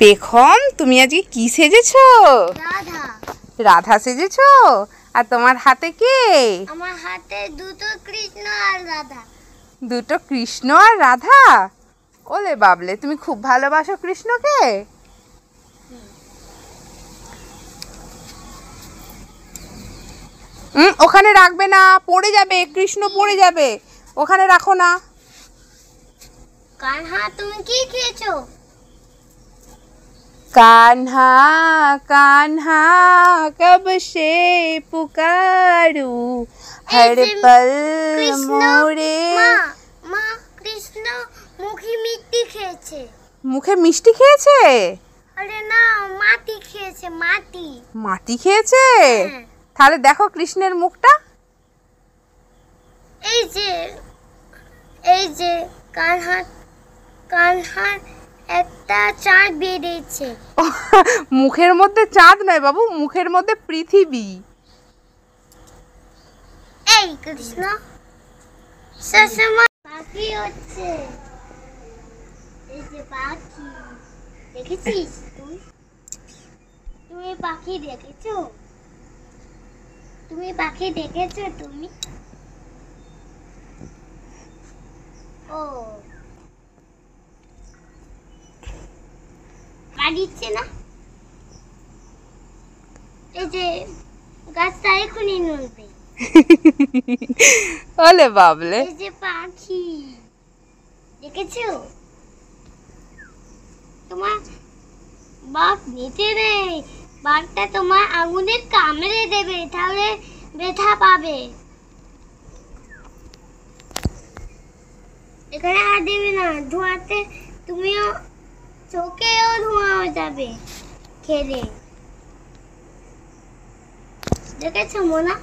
পেখম, তুমি আজকে কি সেজেছো? রাধা। রাধা সেজেছো? আর তোমার হাতে কে? আমার হাতে দুটো কৃষ্ণ আর রাধা। দুটো কৃষ্ণ আর রাধা? ওলে বাবলে, তুমি খুব ভালোবাসো কৃষ্ণকে? ওখানে রাখবে না, পড়ে যাবে, কৃষ্ণ পড়ে যাবে, ওখানে রাখো না। কানহা, তুমি কি খেয়েছো? कान्हा कान्हा कब से पुकारूं हर पल मोरे। মা কৃষ্ণ মুখে মিষ্টি খেয়েছে। মুখে মিষ্টি খেয়েছে? আরে না, মাটি খেয়েছে। মাটি মাটি খেয়েছে? তাহলে দেখো কৃষ্ণের মুখটা। এই যে কানহার একটা চাঁদ বেরিয়েছে। মুখের মধ্যে চাঁদ নয় বাবু, মুখের মধ্যে পৃথিবী। এই কৃষ্ণ সবসময় পাখি হচ্ছে। এই যে পাখি দেখেছিস তুমি পাখি দেখেছো? তুমি পাখি দেখেছো? তুমি ও দিচ্ছে না। এই যে গাছটা এখনই নড়বে। ওলে বাবলে, এই যে পাখি দেখেছো? তোমার বাপ নিতে নেই, বাঘটা তোমার আঙুলে কামড়ে দেবে, তাহলে ব্যথা পাবে। এখানে আর দেবে না, ধোঁয়াতে তুমিও চোখেও ধোঁয়া হয়ে যাবে খেলে। দেখেছো মোনা?